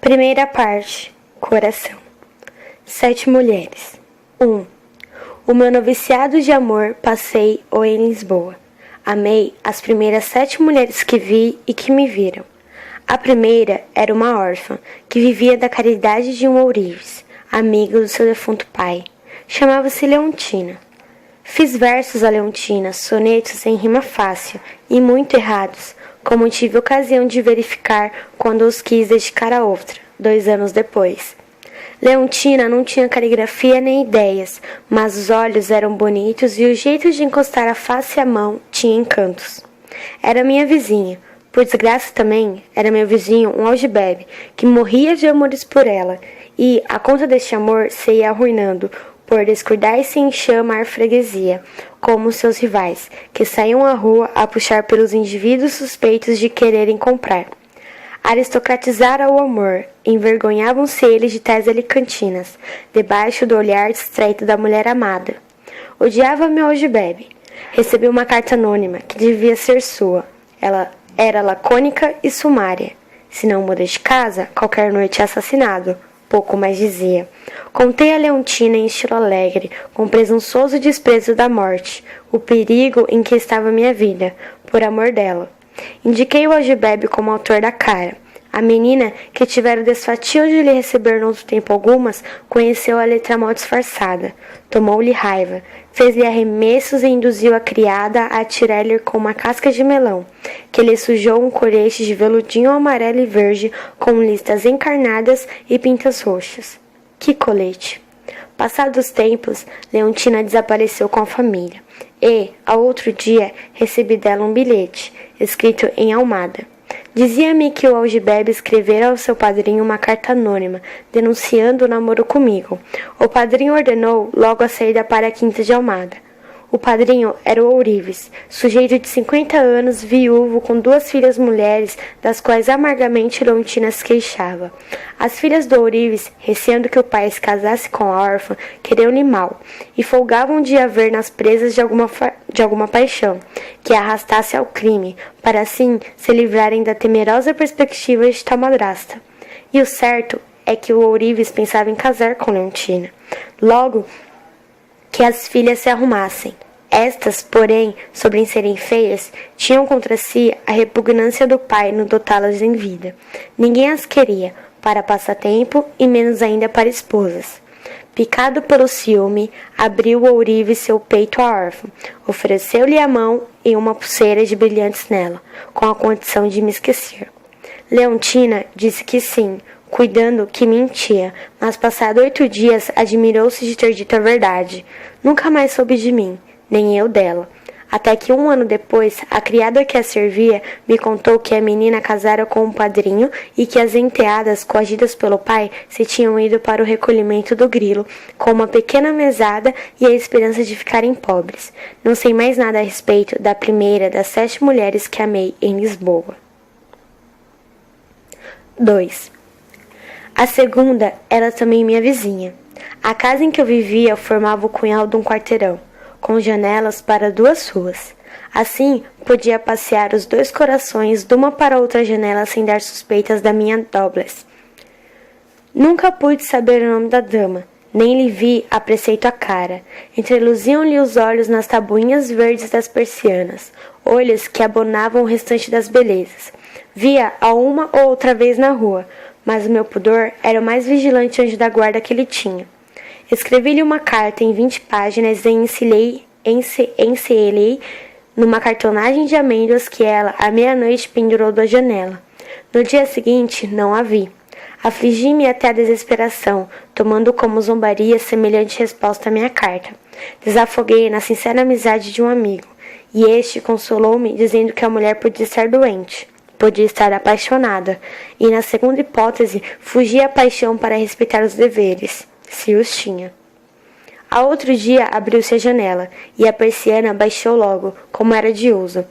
Primeira parte. Coração. 7 mulheres. 1. O meu noviciado de amor passei-o em Lisboa. Amei as primeiras 7 mulheres que vi e que me viram. A primeira era uma órfã, que vivia da caridade de um ourives, amigo do seu defunto pai. Chamava-se Leontina. Fiz versos a Leontina, sonetos em rima fácil e muito errados, como tive ocasião de verificar quando os quis dedicar a outra, 2 anos depois. Leontina não tinha caligrafia nem ideias, mas os olhos eram bonitos e o jeito de encostar a face e a mão tinha encantos. Era minha vizinha. Por desgraça também, era meu vizinho um algibebe, que morria de amores por ela, e, a conta deste amor, se ia arruinando, por descuidar-se em chamar freguesia, como seus rivais, que saíam à rua a puxar pelos indivíduos suspeitos de quererem comprar. Aristocratizara o amor, envergonhavam-se eles de tais alicantinas, debaixo do olhar distraído da mulher amada. Odiava meu algibebe. Recebi uma carta anônima, que devia ser sua. Ela era lacônica e sumária. Se não muda de casa, qualquer noite é assassinado. Pouco mais dizia. Contei a Leontina em estilo alegre, com presunçoso desprezo da morte, o perigo em que estava minha vida, por amor dela. Indiquei o algibebe como autor da cara. A menina, que tivera o desfatio de lhe receber no outro tempo algumas, conheceu a letra mal disfarçada. Tomou-lhe raiva, fez-lhe arremessos e induziu a criada a atirar-lhe com uma casca de melão, que lhe sujou um colete de veludinho amarelo e verde com listas encarnadas e pintas roxas. Que colete! Passados tempos, Leontina desapareceu com a família, e, ao outro dia, recebi dela um bilhete, escrito em almada. Dizia-me que o algibebe escrevera ao seu padrinho uma carta anônima, denunciando o namoro comigo. O padrinho ordenou logo a saída para a quinta de Almada. O padrinho era o ourives, sujeito de 50 anos, viúvo, com 2 filhas mulheres, das quais amargamente Leontina se queixava. As filhas do ourives, receando que o pai se casasse com a órfã, queriam-lhe mal, e folgavam de haver nas presas de alguma paixão, que a arrastasse ao crime, para assim se livrarem da temerosa perspectiva de tal madrasta. E o certo é que o ourives pensava em casar com Leontina. Logo que as filhas se arrumassem. Estas, porém, sobre serem feias, tinham contra si a repugnância do pai no dotá-las em vida. Ninguém as queria, para passatempo e menos ainda para esposas. Picado pelo ciúme, abriu o ourives seu peito à órfã, ofereceu-lhe a mão e uma pulseira de brilhantes nela, com a condição de me esquecer. Leontina disse que sim, cuidando que mentia, mas passado 8 dias admirou-se de ter dito a verdade. Nunca mais soube de mim, nem eu dela. Até que 1 ano depois, a criada que a servia me contou que a menina casara com um padrinho e que as enteadas, coagidas pelo pai, se tinham ido para o recolhimento do grilo, com uma pequena mesada e a esperança de ficarem pobres. Não sei mais nada a respeito da primeira das 7 mulheres que amei em Lisboa. 2. A segunda era também minha vizinha. A casa em que eu vivia formava o cunhal de um quarteirão, com janelas para 2 ruas. Assim, podia passear os 2 corações de uma para outra janela sem dar suspeitas da minha doblez. Nunca pude saber o nome da dama, nem lhe vi a preceito a cara. Entreluziam-lhe os olhos nas tabuinhas verdes das persianas, olhos que abonavam o restante das belezas. Via-a uma ou outra vez na rua, mas o meu pudor era o mais vigilante anjo da guarda que ele tinha. Escrevi-lhe uma carta em 20 páginas e enceei numa cartonagem de amêndoas que ela, à meia-noite, pendurou da janela. No dia seguinte, não a vi. Afligi-me até a desesperação, tomando como zombaria semelhante resposta à minha carta. Desafoguei na sincera amizade de um amigo, e este consolou-me dizendo que a mulher podia estar doente. Podia estar apaixonada, e na segunda hipótese, fugia à paixão para respeitar os deveres, se os tinha. Ao outro dia abriu-se a janela, e a persiana baixou logo, como era de uso.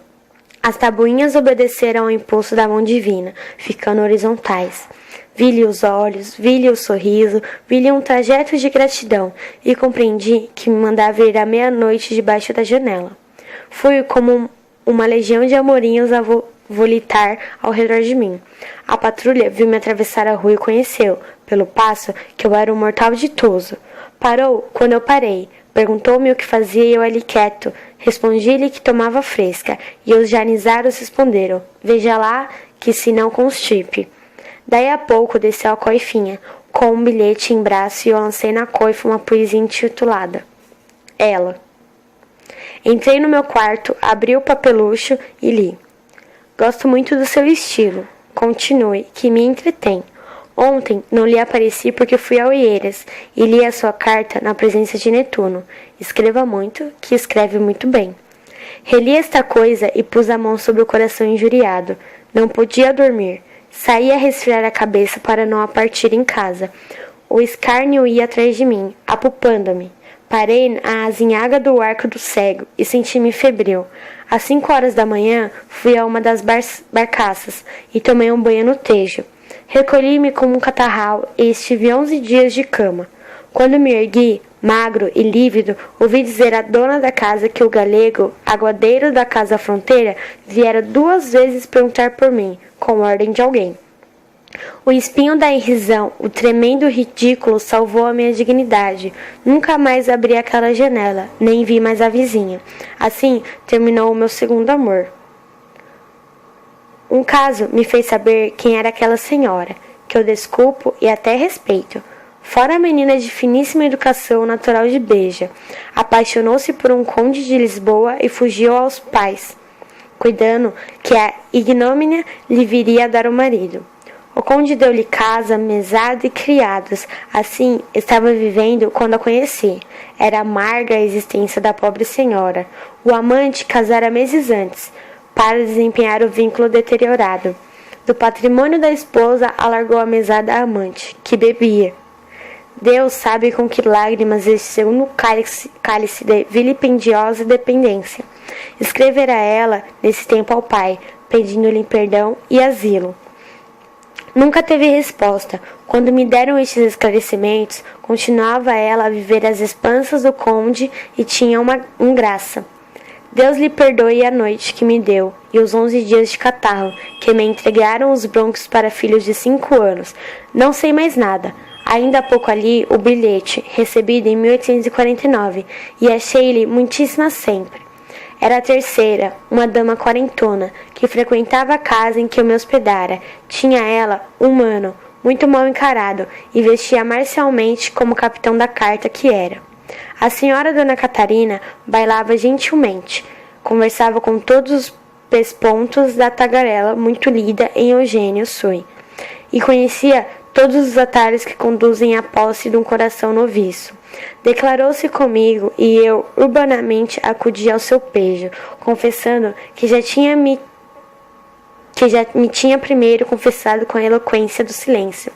As tabuinhas obedeceram ao impulso da mão divina, ficando horizontais. Vi-lhe os olhos, vi-lhe o sorriso, vi-lhe um trajeto de gratidão, e compreendi que me mandava ir à meia-noite debaixo da janela. Fui como uma legião de amorinhos volitar ao redor de mim. A patrulha viu-me atravessar a rua e conheceu, pelo passo, que eu era um mortal ditoso. Parou quando eu parei. Perguntou-me o que fazia e eu ali quieto. Respondi-lhe que tomava fresca, e os janizaros responderam: veja lá que se não constipe. Daí a pouco desceu a coifinha, com um bilhete em braço, e eu lancei na coifa uma poesia intitulada Ela. Entrei no meu quarto, abri o papelucho e li. Gosto muito do seu estilo. Continue, que me entretém. Ontem não lhe apareci porque fui a Oeiras e li a sua carta na presença de Netuno. Escreva muito, que escreve muito bem. Reli esta coisa e pus a mão sobre o coração injuriado. Não podia dormir. Saí a resfriar a cabeça para não a partir em casa. O escárnio ia atrás de mim, apupando-me. Parei à azinhaga do arco do cego e senti-me febril. Às 5 horas da manhã, fui a uma das barcaças e tomei um banho no Tejo. Recolhi-me como um catarral e estive 11 dias de cama. Quando me ergui, magro e lívido, ouvi dizer à dona da casa que o galego, aguadeiro da casa fronteira, viera 2 vezes perguntar por mim, com ordem de alguém. O espinho da irrisão, o tremendo ridículo salvou a minha dignidade. Nunca mais abri aquela janela, nem vi mais a vizinha. Assim terminou o meu segundo amor. Um caso me fez saber quem era aquela senhora, que eu desculpo e até respeito. Fora a menina de finíssima educação natural de Beja, apaixonou-se por um conde de Lisboa e fugiu aos pais, cuidando que a ignomínia lhe viria a dar o marido. O conde deu-lhe casa, mesada e criados. Assim estava vivendo quando a conheci. Era amarga a existência da pobre senhora. O amante casara meses antes, para desempenhar o vínculo deteriorado. Do patrimônio da esposa, alargou a mesada à amante, que bebia. Deus sabe com que lágrimas este segundo cálice de vilipendiosa dependência. Escrevera ela, nesse tempo ao pai, pedindo-lhe perdão e asilo. Nunca teve resposta. Quando me deram estes esclarecimentos, continuava ela a viver às expensas do conde e tinha uma graça. Deus lhe perdoe a noite que me deu e os 11 dias de catarro que me entregaram os brônquios para filhos de 5 anos. Não sei mais nada. Ainda há pouco ali o bilhete, recebido em 1849, e achei-lhe muitíssima sempre. Era a terceira, uma dama quarentona, que frequentava a casa em que eu me hospedara. Tinha ela um ano, muito mal encarado, e vestia marcialmente como capitão da carta que era. A senhora Dona Catarina bailava gentilmente, conversava com todos os pespontos da tagarela muito lida em Eugênio Sui, e conhecia todos os atalhos que conduzem à posse de um coração noviço. Declarou-se comigo e eu urbanamente acudi ao seu pejo, confessando que já me tinha primeiro confessado com a eloquência do silêncio.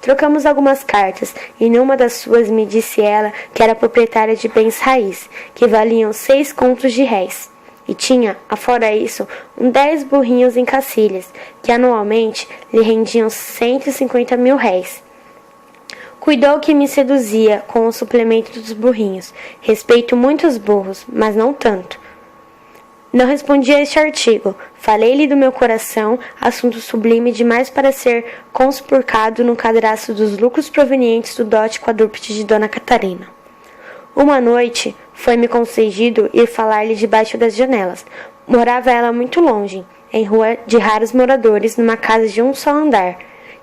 Trocamos algumas cartas, e numa das suas me disse ela que era proprietária de bens raiz, que valiam 6 contos de réis, e tinha, afora isso, 10 burrinhos em Cacilhas, que anualmente lhe rendiam 150 mil réis. Cuidou que me seduzia com o suplemento dos burrinhos. Respeito muito os burros, mas não tanto. Não respondi a este artigo. Falei-lhe do meu coração, assunto sublime demais para ser conspurcado no cadraço dos lucros provenientes do dote quadrúpede de Dona Catarina. Uma noite foi-me concedido ir falar-lhe debaixo das janelas. Morava ela muito longe, em rua de raros moradores, numa casa de um só andar.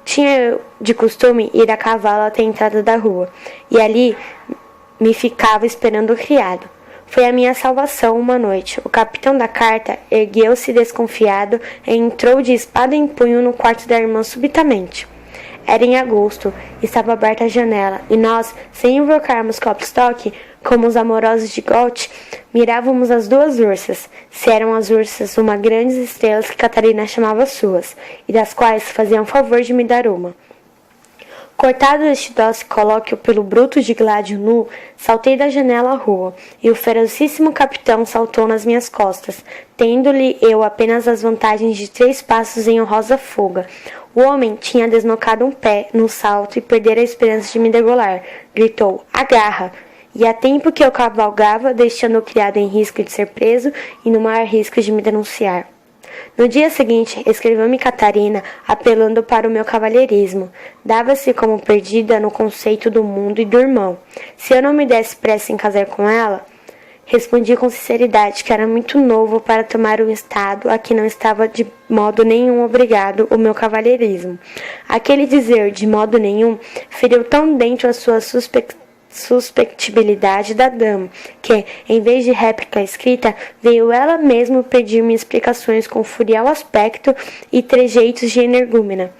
Tinha eu de costume ir a cavalo até a entrada da rua, e ali me ficava esperando o criado. Foi a minha salvação uma noite. O capitão da carta ergueu-se desconfiado e entrou de espada em punho no quarto da irmã subitamente. Era em agosto, estava aberta a janela, e nós, sem invocarmos Klopstock, como os amorosos de Goethe, mirávamos as 2 ursas. Se eram as ursas uma grandes estrelas que Catarina chamava suas, e das quais faziam favor de me dar uma. Cortado este doce colóquio pelo bruto de Gládio nu, saltei da janela à rua, e o ferocíssimo capitão saltou nas minhas costas, tendo-lhe eu apenas as vantagens de 3 passos em honrosa fuga. O homem tinha deslocado um pé no salto e perdera a esperança de me degolar. Gritou: agarra! E há tempo que eu cavalgava, deixando o criado em risco de ser preso e no maior risco de me denunciar. No dia seguinte, escreveu-me Catarina, apelando para o meu cavalheirismo. Dava-se como perdida no conceito do mundo e do irmão. Se eu não me desse pressa em casar com ela, respondi com sinceridade que era muito novo para tomar um estado a que não estava de modo nenhum obrigado o meu cavalheirismo. Aquele dizer de modo nenhum feriu tão dentro a sua susceptibilidade da dama, que, em vez de réplica escrita, veio ela mesma pedir-me explicações com furial aspecto e trejeitos de energúmena.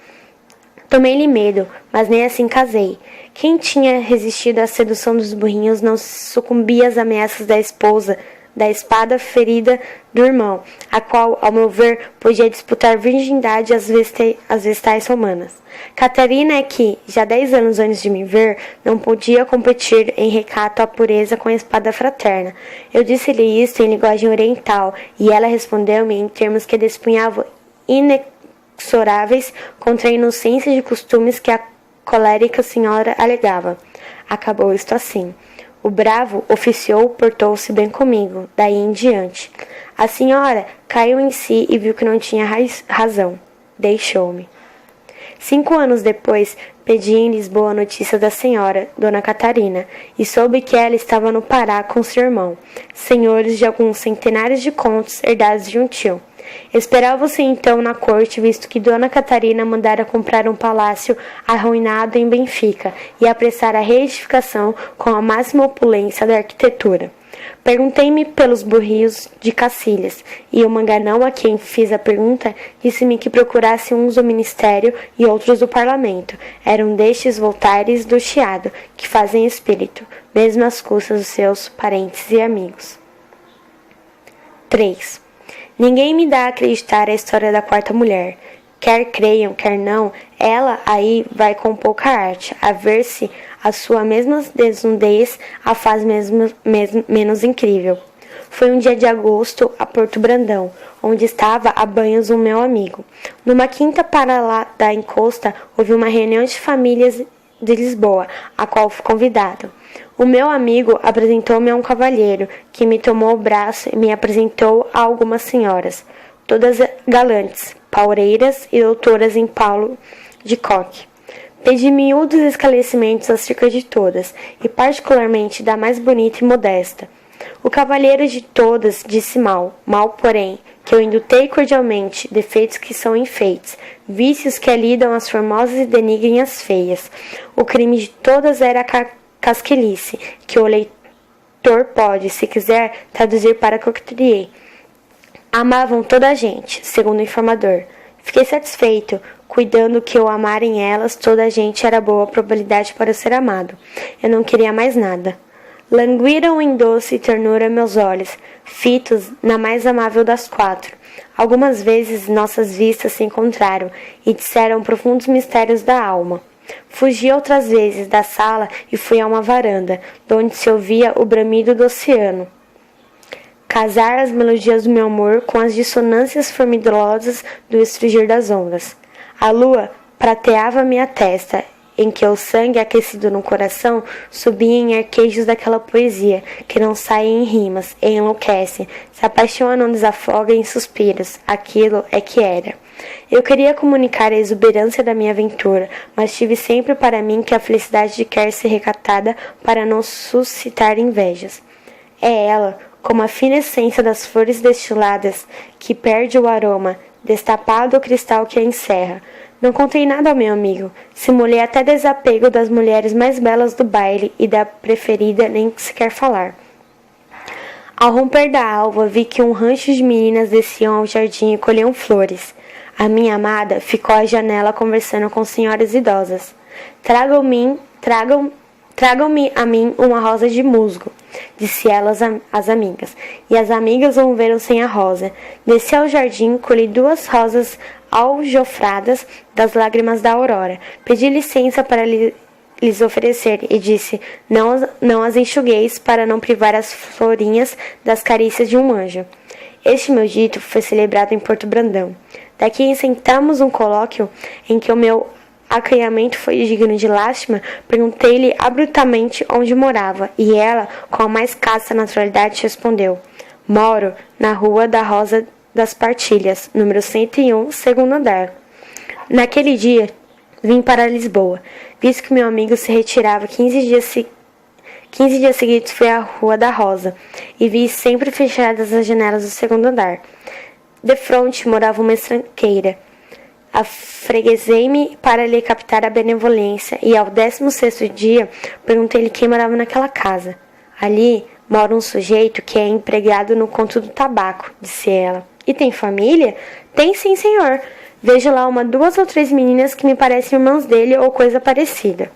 Tomei-lhe medo, mas nem assim casei. Quem tinha resistido à sedução dos burrinhos não sucumbia às ameaças da esposa, da espada ferida do irmão, a qual, ao meu ver, podia disputar virgindade às vestais romanas. Catarina é que, já 10 anos antes de me ver, não podia competir em recato à pureza com a espada fraterna. Eu disse-lhe isto em linguagem oriental, e ela respondeu-me em termos que despunhavam inexoráveis contra a inocência de costumes que a colérica senhora alegava. Acabou isto assim. O bravo oficiou portou-se bem comigo, daí em diante. A senhora caiu em si e viu que não tinha razão. Deixou-me. 5 anos depois, pedi em Lisboa notícias da senhora, Dona Catarina, e soube que ela estava no Pará com seu irmão, senhores de alguns centenares de contos herdados de um tio. Esperava-se então na corte, visto que Dona Catarina mandara comprar um palácio arruinado em Benfica e apressar a reedificação com a máxima opulência da arquitetura. Perguntei-me pelos burrios de Cacilhas, e o manganão a quem fiz a pergunta disse-me que procurasse uns do ministério e outros do parlamento. Eram destes voltares do chiado, que fazem espírito, mesmo às custas dos seus parentes e amigos. 3. Ninguém me dá a acreditar a história da quarta mulher. Quer creiam, quer não, ela aí vai com pouca arte, a ver se a sua mesma desnudez a faz menos incrível. Foi um dia de agosto a Porto Brandão, onde estava a banhos um meu amigo. Numa quinta para lá da encosta, houve uma reunião de famílias de Lisboa, a qual fui convidado. O meu amigo apresentou-me a um cavalheiro, que me tomou o braço e me apresentou a algumas senhoras, todas galantes, paureiras e doutoras em Paulo de Coque. Pedi miúdos esclarecimentos acerca de todas, e particularmente da mais bonita e modesta. O cavalheiro de todas disse mal, porém, que eu indutei cordialmente, defeitos que são enfeites, vícios que alidam as formosas e denigrem as feias. O crime de todas era a casquelice, que o leitor pode, se quiser, traduzir para coquetria. Amavam toda a gente, segundo o informador. Fiquei satisfeito, cuidando que ao amarem elas, toda a gente era boa probabilidade para ser amado. Eu não queria mais nada. Languiram em doce ternura meus olhos, fitos na mais amável das 4. Algumas vezes nossas vistas se encontraram e disseram profundos mistérios da alma. Fugi outras vezes da sala e fui a uma varanda, donde se ouvia o bramido do oceano. Casar as melodias do meu amor com as dissonâncias formidolosas do estrugir das ondas. A lua prateava minha testa, em que o sangue aquecido no coração subia em arquejos daquela poesia, que não sai em rimas, e enlouquece, se apaixona ou desafoga em suspiros. Aquilo é que era. Eu queria comunicar a exuberância da minha aventura, mas tive sempre para mim que a felicidade quer ser recatada para não suscitar invejas. É ela, como a fina essência das flores destiladas, que perde o aroma, destapado o cristal que a encerra. Não contei nada ao meu amigo, simulei até desapego das mulheres mais belas do baile e da preferida nem sequer falar. Ao romper da alva, vi que um rancho de meninas desciam ao jardim e colhiam flores. A minha amada ficou à janela conversando com senhoras idosas. Tragam-me a mim uma rosa de musgo, disse elas às amigas, e as amigas volveram sem a rosa. Desci ao jardim, colhi 2 rosas aljofradas das lágrimas da aurora. Pedi licença para lhes oferecer e disse, não as enxugueis para não privar as florinhas das carícias de um anjo. Este meu dito foi celebrado em Porto Brandão. Daqui sentamos um colóquio em que o meu acanhamento foi digno de lástima. Perguntei-lhe abruptamente onde morava, e ela, com a mais casta naturalidade, respondeu: Moro na Rua da Rosa das Partilhas, número 101, segundo andar. Naquele dia, vim para Lisboa, visto que meu amigo se retirava 15 dias seguidos fui à Rua da Rosa, e vi sempre fechadas as janelas do segundo andar. Defronte morava uma estranqueira. Afreguesei-me para lhe captar a benevolência, e ao 16º dia perguntei-lhe quem morava naquela casa. Ali mora um sujeito que é empregado no conto do tabaco, disse ela. E tem família? Tem sim, senhor. Vejo lá 2 ou 3 meninas que me parecem irmãs dele ou coisa parecida.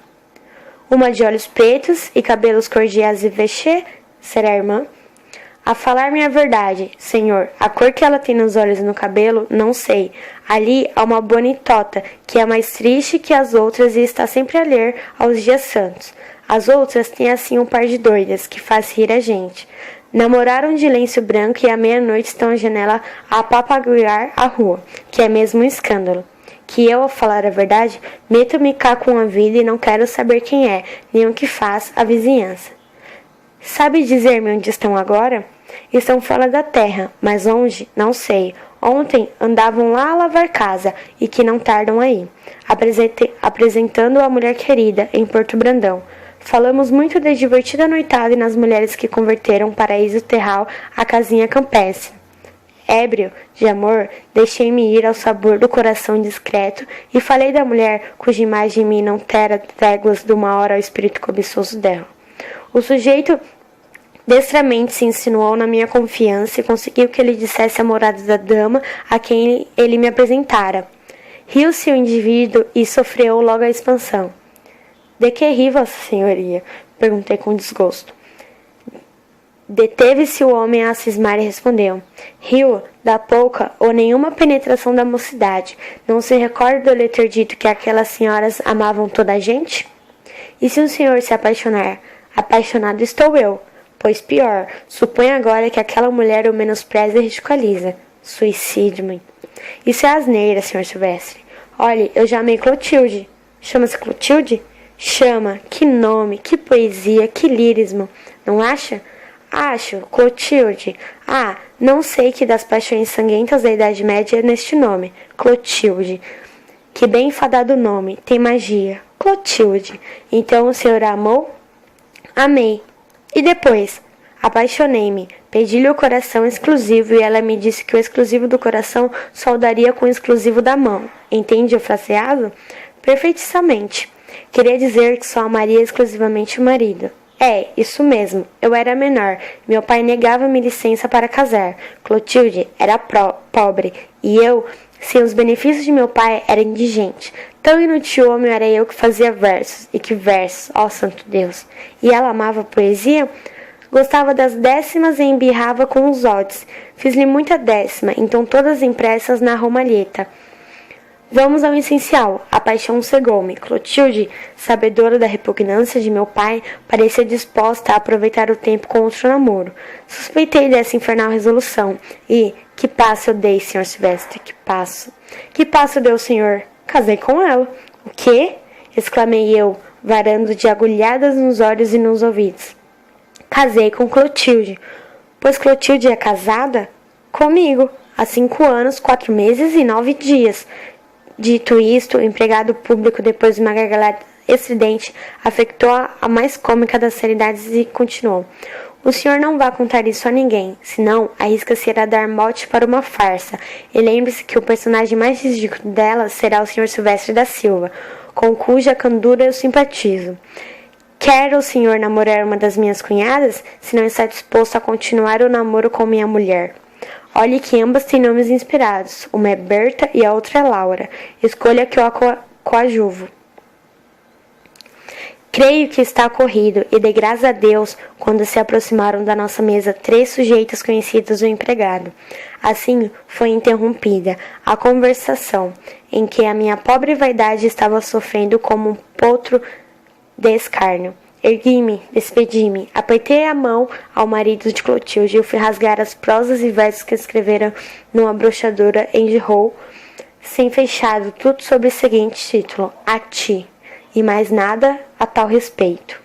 Uma de olhos pretos e cabelos cordiais e vexê, será irmã? A falar-me a verdade, senhor, a cor que ela tem nos olhos e no cabelo, não sei. Ali há uma bonitota, que é mais triste que as outras e está sempre a ler aos dias santos. As outras têm assim um par de doidas, que faz rir a gente. Namoraram de lenço branco e à meia-noite estão à janela a papagaiar a rua, que é mesmo um escândalo. Que eu, a falar a verdade, meto-me cá com a vida e não quero saber quem é, nem o que faz a vizinhança. Sabe dizer-me onde estão agora? Estão fora da terra, mas onde? Não sei. Ontem andavam lá a lavar casa, e que não tardam aí. Apresentando a mulher querida, em Porto Brandão. Falamos muito da divertida noitada e nas mulheres que converteram paraíso terral a casinha campestre. Ébrio de amor, deixei-me ir ao sabor do coração discreto e falei da mulher cuja imagem em mim não tera tréguas de uma hora ao espírito cobiçoso dela. O sujeito destramente se insinuou na minha confiança e conseguiu que ele dissesse a morada da dama a quem ele me apresentara. Riu-se o indivíduo e sofreu logo a expansão. De que ri, vossa senhoria? Perguntei com desgosto. Deteve-se o homem a cismar e respondeu. Rio da pouca ou nenhuma penetração da mocidade. Não se recorda de eu lhe ter dito que aquelas senhoras amavam toda a gente? E se um senhor se apaixonar? Apaixonado estou eu. Pois pior, suponha agora que aquela mulher o menospreza e ridiculaza. Suicídio, mãe. Isso é asneira, senhor Silvestre. Olhe, eu já amei Clotilde. Chama-se Clotilde? Chama. Que nome, que poesia, que lirismo. Não acha? Acho, Clotilde. Ah, não sei que das paixões sanguentas da Idade Média é neste nome. Clotilde. Que bem enfadado nome. Tem magia. Clotilde. Então o senhor a amou? Amei. E depois? Apaixonei-me. Pedi-lhe o coração exclusivo e ela me disse que o exclusivo do coração soldaria com o exclusivo da mão. Entende o fraseado? Perfeitamente. Queria dizer que só amaria exclusivamente o marido. É, isso mesmo. Eu era menor. Meu pai negava-me licença para casar. Clotilde era pobre. E eu, sem os benefícios de meu pai, era indigente. Tão inútil homem era eu que fazia versos. E que versos, ó santo Deus. E ela amava poesia? Gostava das décimas e embirrava com os odes. Fiz-lhe muita décima, então todas impressas na romalheta. Vamos ao essencial. A paixão cegou-me. Clotilde, sabedora da repugnância de meu pai, parecia disposta a aproveitar o tempo com outro namoro. Suspeitei dessa infernal resolução. E, que passo eu dei, senhor Silvestre, que passo. Que passo deu o senhor? Casei com ela. O quê? Exclamei eu, varando de agulhadas nos olhos e nos ouvidos. Casei com Clotilde. Pois Clotilde é casada? Comigo. Há 5 anos, 4 meses e 9 dias. Dito isto, o empregado público, depois de uma gargalhada estridente, afectou a mais cômica das seriedades e continuou. O senhor não vai contar isso a ninguém, senão arrisca-se a dar mote para uma farsa. E lembre-se que o personagem mais ridículo dela será o senhor Silvestre da Silva, com cuja candura eu simpatizo. Quer o senhor namorar uma das minhas cunhadas, se não está disposto a continuar o namoro com minha mulher? Olhe que ambas têm nomes inspirados. Uma é Berta e a outra é Laura. Escolha que eu a coadjuvo. Creio que está ocorrido, e de graças a Deus, quando se aproximaram da nossa mesa 3 sujeitas conhecidas do empregado. Assim foi interrompida a conversação, em que a minha pobre vaidade estava sofrendo como um potro de escárnio. Ergui-me, despedi-me, apertei a mão ao marido de Clotilde e fui rasgar as prosas e versos que escrevera numa brochadura em rol, sem fechado, tudo sob o seguinte título: A ti, e mais nada a tal respeito.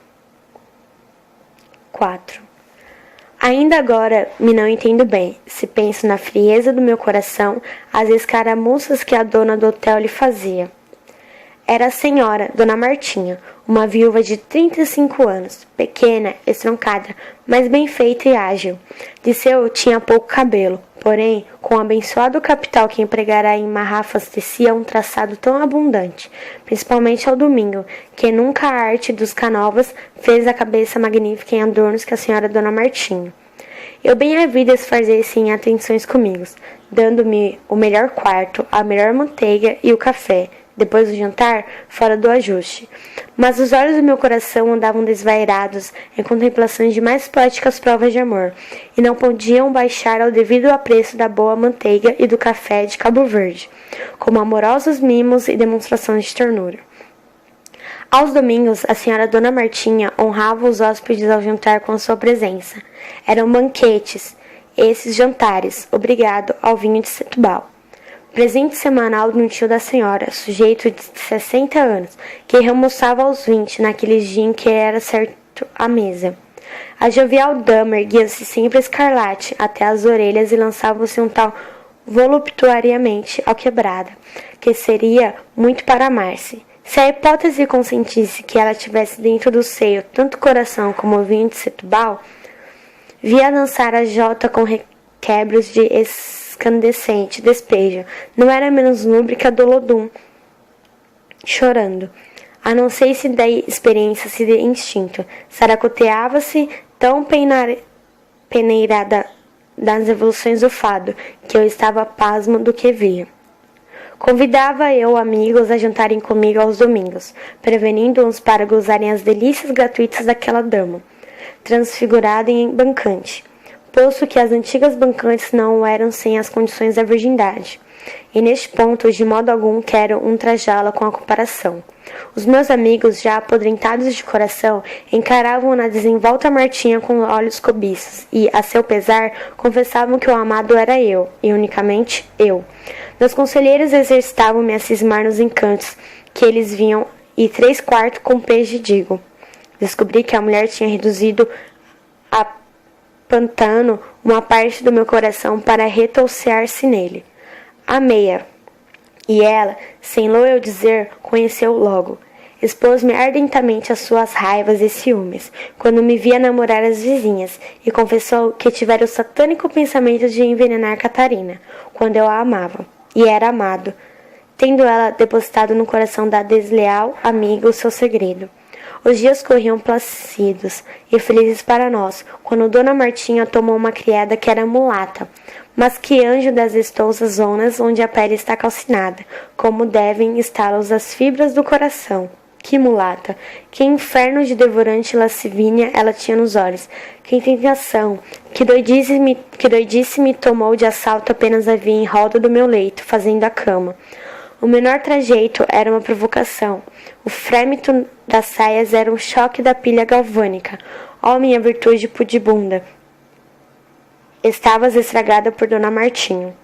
4. Ainda agora me não entendo bem, se penso na frieza do meu coração, as escaramuças que a dona do hotel lhe fazia. Era a senhora, Dona Martinha, uma viúva de 35 anos, pequena, estroncada, mas bem feita e ágil. De seu tinha pouco cabelo, porém, com o abençoado capital que empregara em marrafas tecia um traçado tão abundante, principalmente ao domingo, que nunca a arte dos Canovas fez a cabeça magnífica em adornos que a senhora Dona Martinha. Eu bem havia disfarcei-se em atenções comigo, dando-me o melhor quarto, a melhor manteiga e o café, depois do jantar, fora do ajuste. Mas os olhos do meu coração andavam desvairados em contemplações de mais poéticas provas de amor, e não podiam baixar ao devido apreço da boa manteiga e do café de Cabo Verde, como amorosos mimos e demonstrações de ternura. Aos domingos, a senhora Dona Martinha honrava os hóspedes ao jantar com sua presença. Eram banquetes, esses jantares, obrigado ao vinho de Setúbal. Presente semanal de um tio da senhora, sujeito de 60 anos, que remoçava aos 20 naqueles dias em que era certo à mesa. A jovial dama erguia-se sempre escarlate até as orelhas e lançava-se um tal voluptuariamente ao quebrada, que seria muito para amar-se. Se a hipótese consentisse que ela tivesse dentro do seio tanto coração como o vinho de Setúbal, via dançar a jota com requebros de escandescente despejo, não era menos lúbrica do Lodum, chorando. A não sei se da experiência, se de instinto, saracoteava-se tão peneirada das evoluções do fado, que eu estava pasmo do que via. Convidava eu amigos a jantarem comigo aos domingos, prevenindo-os para gozarem as delícias gratuitas daquela dama, transfigurada em bancante, posto que as antigas bancantes não eram sem as condições da virgindade. E neste ponto, de modo algum, quero ultrajá-la com a comparação. Os meus amigos, já apodrentados de coração, encaravam na desenvolta Martinha com olhos cobiços e, a seu pesar, confessavam que o amado era eu, e unicamente eu. Meus conselheiros exercitavam-me a cismar nos encantos que eles viam e 3/4 com peixe digo. Descobri que a mulher tinha reduzido a pantano uma parte do meu coração para retorcer-se nele. Amei-a, e ela, sem lo eu dizer, conheceu logo. Expôs-me ardentemente às suas raivas e ciúmes, quando me via namorar as vizinhas, e confessou que tivera o satânico pensamento de envenenar Catarina, quando eu a amava, e era amado, tendo ela depositado no coração da desleal amiga o seu segredo. Os dias corriam placidos e felizes para nós, quando Dona Martinha tomou uma criada que era mulata, mas que anjo das estousas zonas onde a pele está calcinada, como devem está-los as fibras do coração. Que mulata! Que inferno de devorante lascívia ela tinha nos olhos! Que tentação! Que doidice me tomou de assalto apenas a vi em roda do meu leito, fazendo a cama. O menor trajeto era uma provocação. O frêmito das saias era um choque da pilha galvânica. Ó, minha virtude pudibunda! Estavas estragada por Dona Martinha.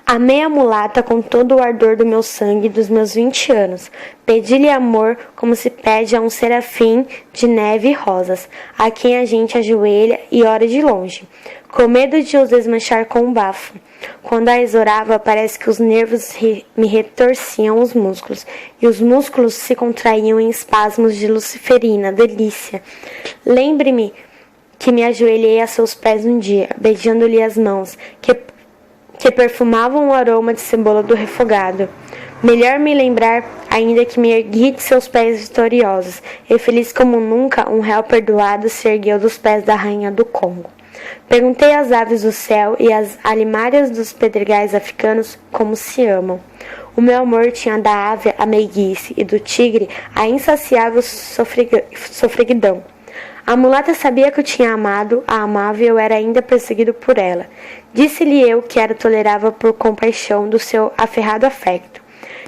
Amei a mulata com todo o ardor do meu sangue e dos meus 20 anos. Pedi-lhe amor como se pede a um serafim de neve e rosas, a quem a gente ajoelha e ora de longe, com medo de os desmanchar com um bafo. Quando a exorava, parece que os nervos me retorciam os músculos, e os músculos se contraíam em espasmos de luciferina, delícia. Lembre-me que me ajoelhei a seus pés um dia, beijando-lhe as mãos, que perfumavam o aroma de cebola do refogado. Melhor me lembrar ainda que me ergui de seus pés vitoriosos, e feliz como nunca um réu perdoado se ergueu dos pés da rainha do Congo. Perguntei às aves do céu e às alimárias dos pedregais africanos como se amam. O meu amor tinha da ave a meiguice e do tigre a insaciável sofreguidão. A mulata sabia que eu tinha amado, a amava e eu era ainda perseguido por ela. Disse-lhe eu que era tolerável por compaixão do seu aferrado afecto.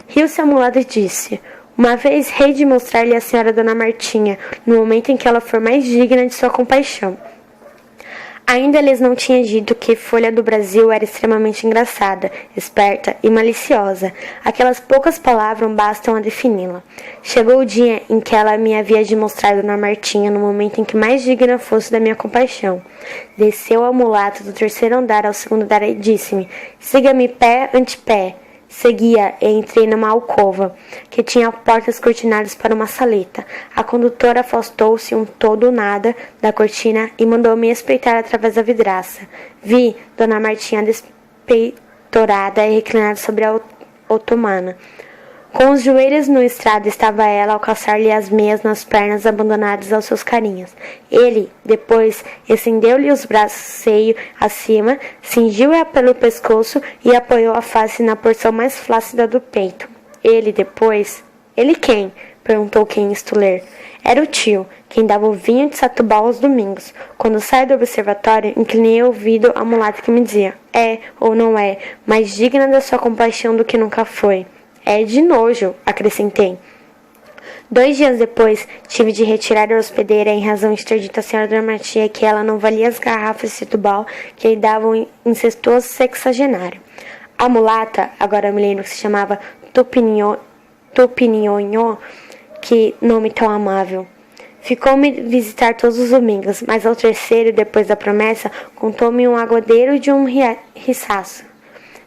Riu-se a mulata e disse: uma vez hei de mostrar-lhe a senhora Dona Martinha, no momento em que ela for mais digna de sua compaixão. Ainda lhes não tinha dito que Folha do Brasil era extremamente engraçada, esperta e maliciosa. Aquelas poucas palavras bastam a defini-la. Chegou o dia em que ela me havia demonstrado na Martinha no momento em que mais digna fosse da minha compaixão. Desceu a mulata do terceiro andar ao segundo andar e disse-me: siga-me pé ante pé. Seguia e entrei numa alcova, que tinha portas cortinadas para uma saleta. A condutora afastou-se um todo nada da cortina e mandou-me espreitar através da vidraça. Vi Dona Martinha despeitorada e reclinada sobre a otomana. Com os joelhos no estrado estava ela ao calçar-lhe as meias nas pernas abandonadas aos seus carinhos. Ele, depois, estendeu-lhe os braços seio acima, cingiu-a pelo pescoço e apoiou a face na porção mais flácida do peito. Ele, depois... Ele quem? Perguntou quem isto ler. Era o tio, quem dava o vinho de Satubá aos domingos. Quando saí do observatório, inclinei o ouvido à mulata que me dizia: é ou não é, mais digna da sua compaixão do que nunca foi. É de nojo, acrescentei. 2 dias depois, tive de retirar a hospedeira em razão de ter dito à senhora Dona Martinha que ela não valia as garrafas de Setúbal que lhe davam um incestuoso sexagenário. A mulata, agora me lembro que se chamava Tupinhonho, que nome tão amável, ficou-me visitar todos os domingos, mas ao terceiro, depois da promessa, contou-me um aguadeiro de um riçaço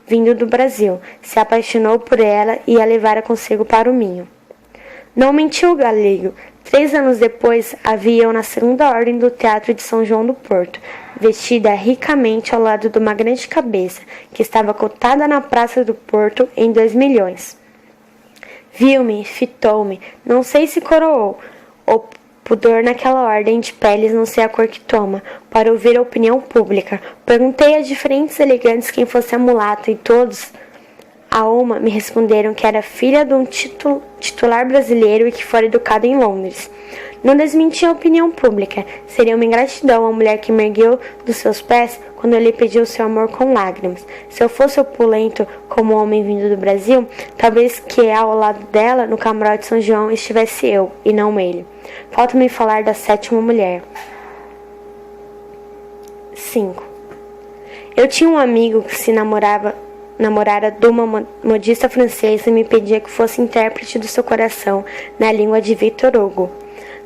vindo do Brasil, se apaixonou por ela e a levara consigo para o Minho. Não mentiu o galego. 3 anos depois, a vi eu na segunda ordem do Teatro de São João do Porto, vestida ricamente ao lado de uma grande cabeça, que estava cotada na Praça do Porto em 2 milhões. Viu-me, fitou-me, não sei se coroou. O pudor naquela ordem de peles não sei a cor que toma, para ouvir a opinião pública. Perguntei a diferentes elegantes quem fosse a mulata e todos, a uma, me responderam que era filha de um titular brasileiro e que fora educada em Londres. Não desmenti a opinião pública. Seria uma ingratidão a mulher que me ergueu dos seus pés quando lhe pediu seu amor com lágrimas. Se eu fosse opulento como homem vindo do Brasil, talvez que ao lado dela, no camarote de São João, estivesse eu, e não ele. Falta-me falar da 7ª mulher. 5. Eu tinha um amigo que se namorara de uma modista francesa e me pedia que fosse intérprete do seu coração na língua de Victor Hugo.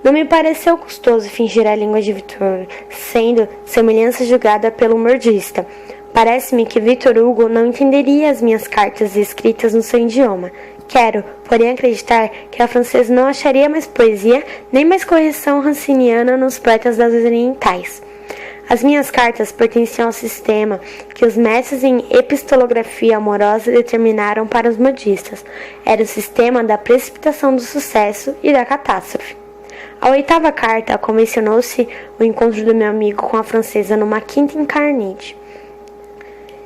Não me pareceu custoso fingir a língua de Victor, sendo semelhança julgada pelo modista. Parece-me que Victor Hugo não entenderia as minhas cartas escritas no seu idioma. Quero, porém, acreditar que a francesa não acharia mais poesia nem mais correção ranciniana nos poetas das orientais. As minhas cartas pertenciam ao sistema que os mestres em epistolografia amorosa determinaram para os modistas. Era o sistema da precipitação do sucesso e da catástrofe. A 8ª carta convencionou-se o encontro do meu amigo com a francesa numa quinta em Carnide,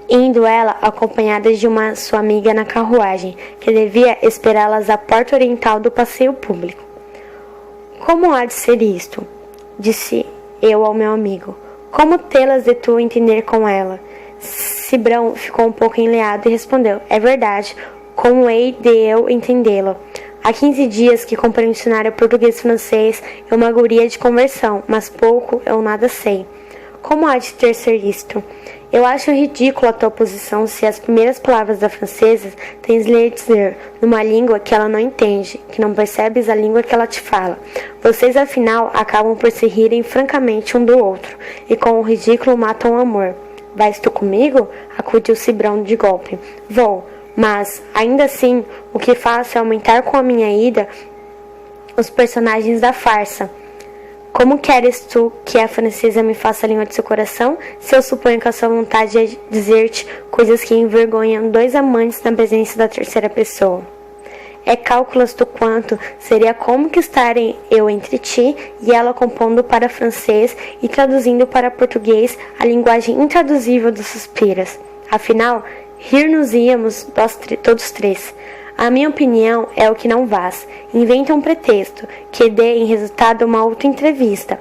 indo ela acompanhada de uma sua amiga na carruagem, que devia esperá-las à porta oriental do passeio público. Como há de ser isto? Disse eu ao meu amigo. Como tê-las de tu entender com ela? Cibrão ficou um pouco enleado e respondeu: é verdade, como hei de eu entendê-la? Há 15 dias que comprei um dicionário português-francês e uma guria de conversão, mas pouco eu nada sei. Como há de ter ser isto? Eu acho ridícula a tua posição se as primeiras palavras da francesa tens-lhe dizer, numa língua que ela não entende, que não percebes a língua que ela te fala. Vocês, afinal, acabam por se rirem francamente um do outro, e com o ridículo matam o amor. Vais tu comigo? Acudiu Cibrão de golpe. Vou. Mas, ainda assim, o que faço é aumentar com a minha ida os personagens da farsa. Como queres tu que a francesa me faça a língua de seu coração, se eu suponho que a sua vontade é dizer-te coisas que envergonham 2 amantes na presença da terceira pessoa? É cálculas tu quanto seria cômico estarem eu entre ti e ela compondo para francês e traduzindo para português a linguagem intraduzível dos suspiros. Afinal, rir-nos-íamos todos 3. A minha opinião é o que não vás. Inventa um pretexto, que dê em resultado uma auto-entrevista,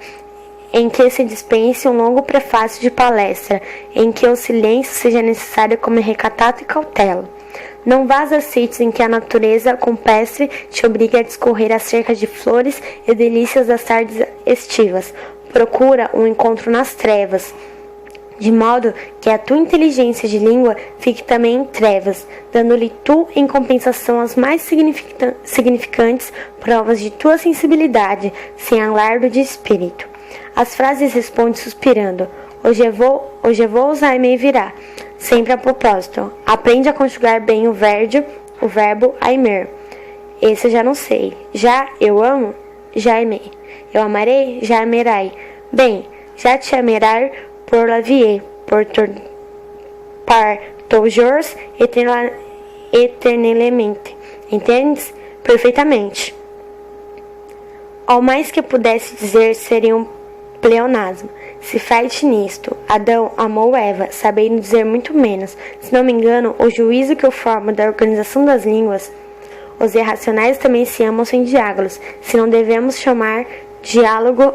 em que se dispense um longo prefácio de palestra, em que o silêncio seja necessário como recato e cautela. Não vás a sítios em que a natureza campestre te obriga a discorrer acerca de flores e delícias das tardes estivas. Procura um encontro nas trevas, de modo que a tua inteligência de língua fique também em trevas, dando-lhe tu, em compensação, as mais significantes provas de tua sensibilidade, sem alardo de espírito. As frases responde suspirando, hoje vou usar e virá, sempre a propósito. Aprende a conjugar bem o verbo aimer. Esse eu já não sei. Já eu amo, já amei. Eu amarei, já amerai. Bem, já te amerar por la vie, par toujours eternamente. Entendes? Perfeitamente. Ao mais que eu pudesse dizer seria um pleonasmo. Se faz nisto, Adão amou Eva, sabendo dizer muito menos. Se não me engano, o juízo que eu formo da organização das línguas, os irracionais também se amam sem diálogos, se não devemos chamar diálogo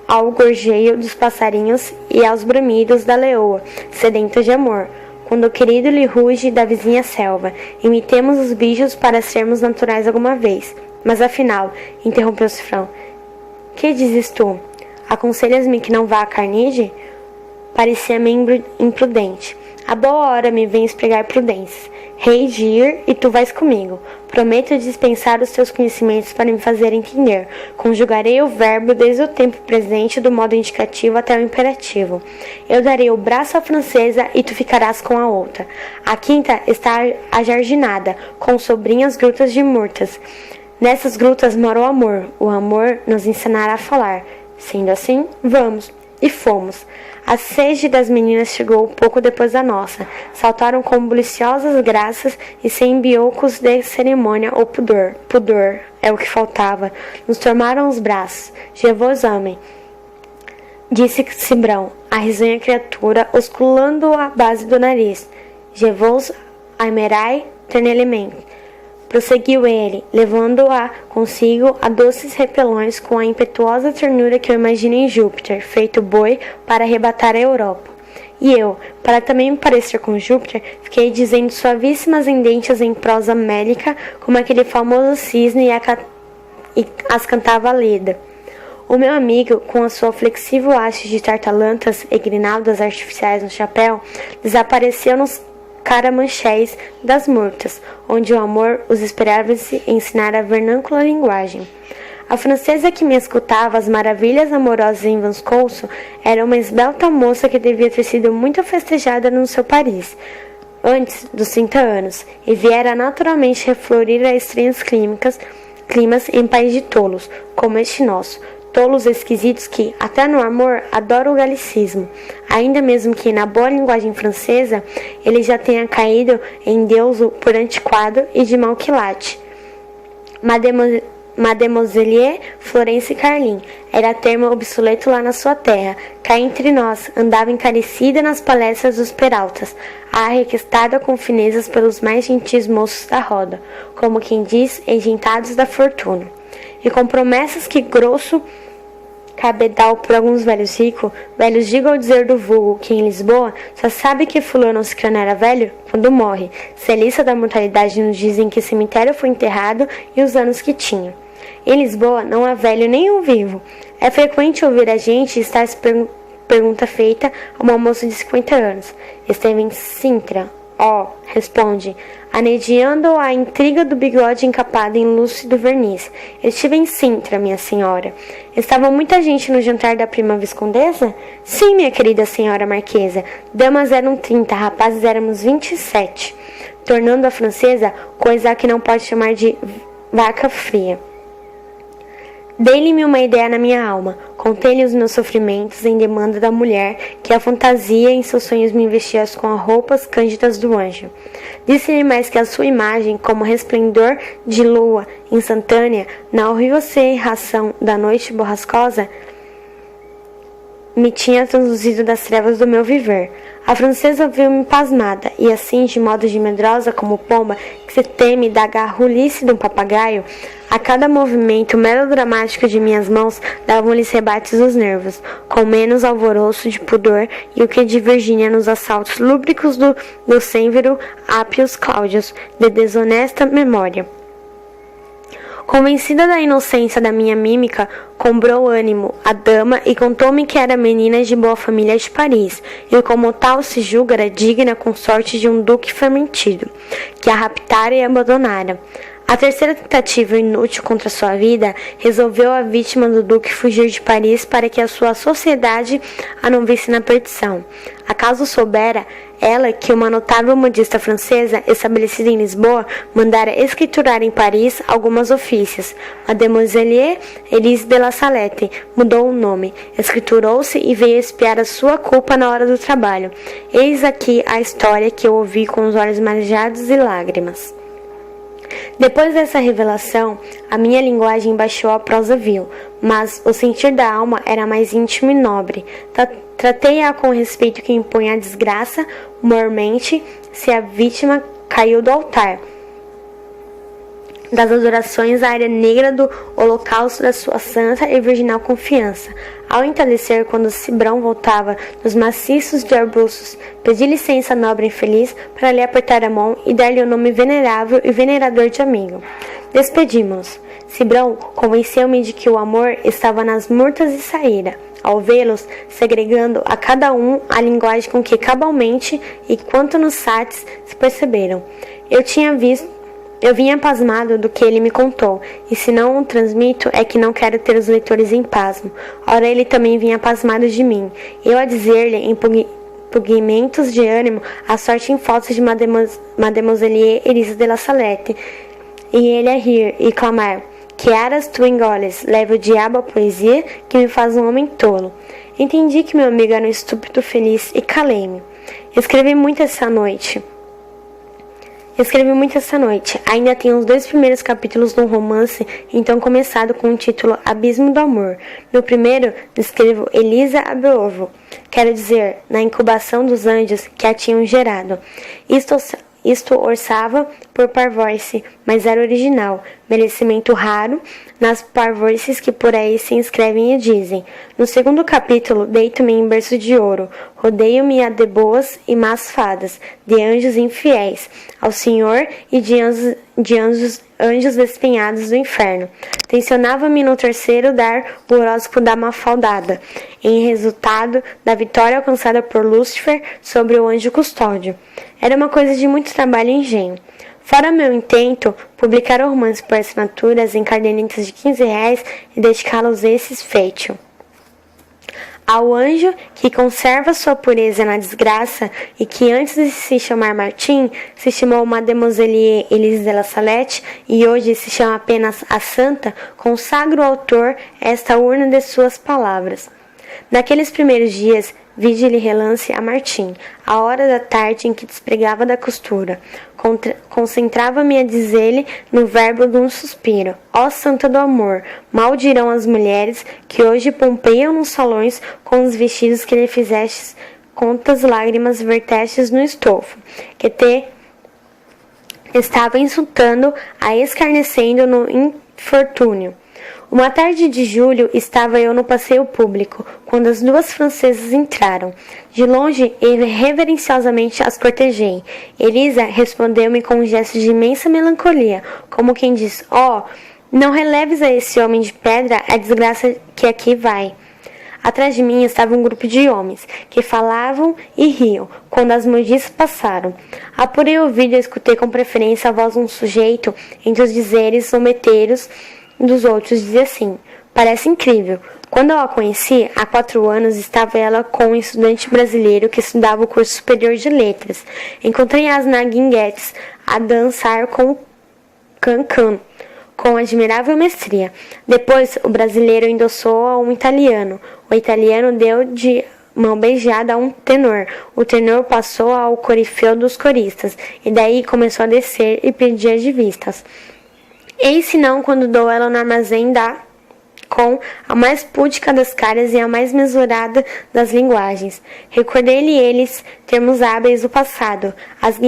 ao gorjeio dos passarinhos e aos bramidos da leoa, sedenta de amor, quando o querido lhe ruge da vizinha selva. Imitemos os bichos para sermos naturais alguma vez. Mas afinal, interrompeu Cifrão, que dizes tu? Aconselhas-me que não vá à carnide? Parecia-me imprudente. A boa hora me vens pregar prudências. Rei de ir e tu vais comigo. Prometo dispensar os teus conhecimentos para me fazer entender. Conjugarei o verbo desde o tempo presente do modo indicativo até o imperativo. Eu darei o braço à francesa e tu ficarás com a outra. A quinta está ajardinada, com sobrinhas grutas de murtas. Nessas grutas mora o amor. O amor nos ensinará a falar. Sendo assim, vamos. E fomos. A sede das meninas chegou pouco depois da nossa. Saltaram com buliciosas graças e sem biocos de cerimônia ou pudor. Pudor é o que faltava. Nos tomaram os braços. Je vos ame, disse Cibrão, a risonha criatura, osculando a base do nariz. Je vos aimerai eternamente. Prosseguiu ele, levando-a consigo a doces repelões com a impetuosa ternura que eu imagino em Júpiter, feito boi para arrebatar a Europa. E eu, para também me parecer com Júpiter, fiquei dizendo suavíssimas endências em prosa mélica, como aquele famoso cisne e as cantava a Leda. O meu amigo, com a sua flexível haste de tartalantas e grinaldas artificiais no chapéu, desapareceu nos caramanchés das murtas, onde o amor os esperava ensinar a vernâcula linguagem. A francesa que me escutava as maravilhas amorosas em Vanscoso era uma esbelta moça que devia ter sido muito festejada no seu Paris, antes dos 30 anos, e viera naturalmente reflorir a estranhos climas em país de tolos, como este nosso, tolos esquisitos que, até no amor, adoram o galicismo, ainda mesmo que, na boa linguagem francesa, ele já tenha caído em deuso por antiquado e de mal quilate. Mademoiselle Florence Carlin era termo obsoleto lá na sua terra. Cá entre nós, andava encarecida nas palestras dos Peraltas, arrequestada com finezas pelos mais gentis moços da roda, como quem diz, engentados da fortuna, e com promessas que grosso cabedal por alguns velhos ricos, velhos diga ao dizer do vulgo que em Lisboa só sabe que fulano cicrano era velho quando morre. Se a lista da mortalidade nos dizem que cemitério foi enterrado e os anos que tinha. Em Lisboa não há velho nenhum vivo. É frequente ouvir a gente estar essa pergunta feita a uma moça de 50 anos. Esteve em Sintra? Ó, responde, anediando a intriga do bigode encapado em lúcido verniz. Estive em Sintra, minha senhora. Estava muita gente no jantar da prima viscondesa? Sim, minha querida senhora marquesa. Damas eram 30, rapazes éramos 27. Tornando a francesa, coisa que não pode chamar de vaca fria. Dei-lhe uma ideia na minha alma, contei-lhe os meus sofrimentos em demanda da mulher, que a fantasia em seus sonhos me investia com as roupas cândidas do anjo. Disse-lhe mais que a sua imagem, como resplendor de lua instantânea, na horrível cerração da noite borrascosa, me tinha translúcido das trevas do meu viver. A francesa viu-me pasmada, e assim, de modo de medrosa como pomba, que se teme da garrulice de um papagaio, a cada movimento melodramático de minhas mãos davam-lhes rebates os nervos, com menos alvoroço de pudor e o que de Virgínia nos assaltos lúbricos do Lucênvero Ápios Cláudios, de desonesta memória. Convencida da inocência da minha mímica, cobrou ânimo a dama e contou-me que era menina de boa família de Paris, e como tal se julgara digna consorte de um duque fermentido, que a raptara e abandonara. A terceira tentativa inútil contra sua vida, resolveu a vítima do duque fugir de Paris para que a sua sociedade a não visse na perdição. Acaso soubera ela que uma notável modista francesa, estabelecida em Lisboa, mandara escriturar em Paris algumas ofícias. Mademoiselle Elise de la Salette mudou o nome, escriturou-se e veio espiar a sua culpa na hora do trabalho. Eis aqui a história que eu ouvi com os olhos marejados e lágrimas. Depois dessa revelação, a minha linguagem baixou a prosa vil, mas o sentir da alma era mais íntimo e nobre. Tratei-a com o respeito que impõe a desgraça, mormente, se a vítima caiu do altar das adorações à área negra do holocausto da sua santa e virginal confiança. Ao entardecer, quando Cibrão voltava dos maciços de arbustos, pedi licença à nobre infeliz para lhe apertar a mão e dar-lhe o nome venerável e venerador de amigo. Despedimos-nos. Cibrão convenceu-me de que o amor estava nas murtas e saíra, ao vê-los, segregando a cada um a linguagem com que cabalmente e quanto nos sates se perceberam. Eu vinha pasmado do que ele me contou, e se não o transmito é que não quero ter os leitores em pasmo. Ora, ele também vinha pasmado de mim, eu a dizer-lhe em pugmentos de ânimo a sorte em falsos de Mademoiselle Elise de la Salette, e ele a rir e clamar: que aras tu engoles, leve o diabo à poesia que me faz um homem tolo. Entendi que meu amigo era um estúpido feliz e calei-me. Escrevi muito essa noite. Ainda tenho os 2 primeiros capítulos de um romance, então começado com o título Abismo do Amor. No primeiro, descrevo Elisa Abeovo, quero dizer, na incubação dos anjos que a tinham gerado. Isto orçava por parvoice, mas era original, merecimento raro nas parvoices que por aí se inscrevem e dizem. No segundo capítulo, deito-me em berço de ouro, rodeio-me a de boas e más fadas, de anjos infiéis ao Senhor e de anjos despenhados do inferno. Tensionava-me no terceiro dar o horóscopo da Mafaldada, em resultado da vitória alcançada por Lúcifer sobre o anjo custódio. Era uma coisa de muito trabalho e engenho. Fora meu intento, publicar o romance por assinaturas em cadernetas de R$15 e dedicá-los a esses feitos. Ao anjo que conserva sua pureza na desgraça e que antes de se chamar Martim, se chamou Mademoiselle Elise de la Salette e hoje se chama apenas a Santa, consagro ao autor esta urna de suas palavras. Naqueles primeiros dias, vi-lhe relance a Martim, a hora da tarde em que despregava da costura. Concentrava-me a dizer-lhe no verbo de um suspiro: ó santa do amor, mal dirão as mulheres que hoje pompeiam nos salões com os vestidos que lhe fizestes, quantas lágrimas vertestes no estofo, que te estava insultando, a escarnecendo no infortúnio. Uma tarde de julho estava eu no passeio público, quando as 2 francesas entraram. De longe e reverenciosamente as cortejei. Elisa respondeu-me com um gesto de imensa melancolia, como quem diz: ó, não releves a esse homem de pedra a desgraça que aqui vai. Atrás de mim estava um grupo de homens, que falavam e riam, quando as modistas passaram. Apurei o ouvido e escutei com preferência a voz de um sujeito, entre os dizeres zombeteiros dos outros, dizia assim: parece incrível. Quando eu a conheci, há 4 anos, estava ela com um estudante brasileiro que estudava o curso superior de letras. Encontrei-as na Guinguetes a dançar com o Cancan, com admirável mestria. Depois, o brasileiro endossou a um italiano. O italiano deu de mão beijada a um tenor. O tenor passou ao corifeu dos coristas, e daí começou a descer e pedir as vistas. Eis senão quando dou ela no armazém com a mais púdica das caras e a mais mesurada das linguagens. Recordei-lhe eles termos hábeis do passado, as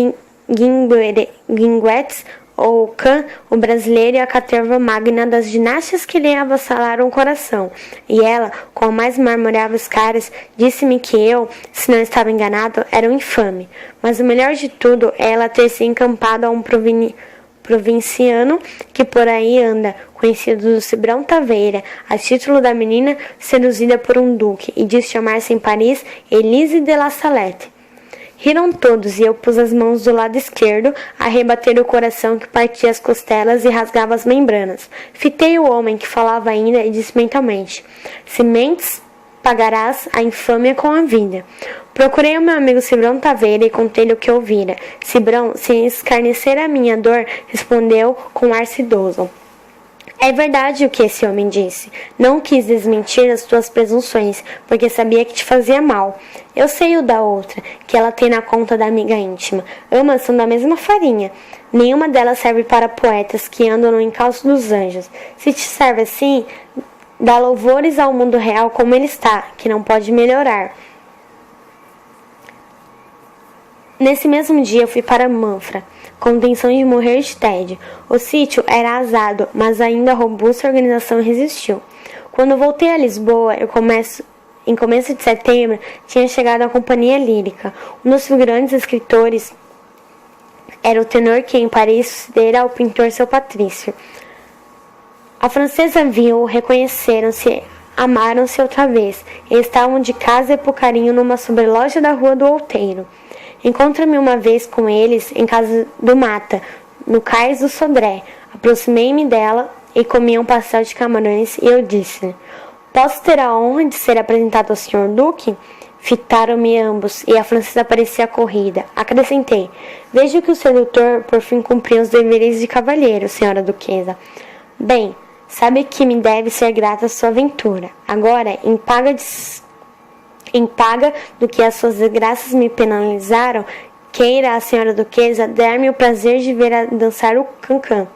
guinguetes, ou Can, o brasileiro, e a caterva magna das ginastas que lhe avassalaram o coração. E ela, com as mais marmoráveis caras, disse-me que eu, se não estava enganado, era um infame. Mas o melhor de tudo é ela ter se encampado a um provinciano que por aí anda, conhecido do Cibrão Taveira, a título da menina seduzida por um duque, e diz chamar-se em Paris Elise de la Salette. Riram todos e eu pus as mãos do lado esquerdo a rebater o coração que partia as costelas e rasgava as membranas. Fitei o homem que falava ainda e disse mentalmente: se mentes, pagarás a infâmia com a vida. Procurei o meu amigo Cibrão Taveira e contei-lhe o que ouvira. Cibrão, sem escarnecer a minha dor, respondeu com ar cidoso: é verdade o que esse homem disse. Não quis desmentir as tuas presunções, porque sabia que te fazia mal. Eu sei o da outra, que ela tem na conta da amiga íntima. Ambas são da mesma farinha. Nenhuma delas serve para poetas que andam no encalço dos anjos. Se te serve assim, dá louvores ao mundo real como ele está, que não pode melhorar. Nesse mesmo dia eu fui para Manfra, com intenção de morrer de tédio. O sítio era arrasado, mas ainda a robusta organização resistiu. Quando voltei a Lisboa, em começo de setembro, tinha chegado a companhia lírica. Um dos grandes escritores era o tenor que em Paris sucedera ao pintor seu Patrício. A francesa viu, reconheceram-se, amaram-se outra vez, e estavam de casa e por carinho numa sobreloja da Rua do Outeiro. Encontra-me uma vez com eles em casa do Mata, no cais do Sodré. Aproximei-me dela e comia um pastel de camarões e eu disse-lhe: posso ter a honra de ser apresentado ao Sr. Duque? Fitaram-me ambos e a francesa parecia corrida. Acrescentei: vejo que o sedutor por fim cumpriu os deveres de cavalheiro, senhora duquesa. Bem, sabe que me deve ser grata a sua aventura. Agora, em paga do que as suas desgraças me penalizaram, queira a senhora duquesa dar-me o prazer de ver a dançar o cancan.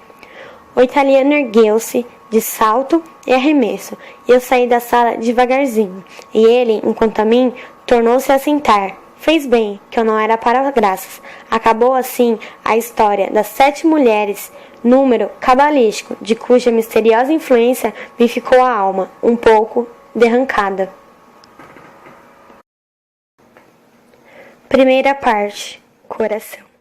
O italiano ergueu-se de salto e arremesso, e eu saí da sala devagarzinho, e ele, enquanto a mim, tornou-se a sentar. Fez bem, que eu não era para graças. Acabou assim a história das 7 mulheres, número cabalístico, de cuja misteriosa influência me ficou a alma, um pouco derrancada. Primeira parte, coração.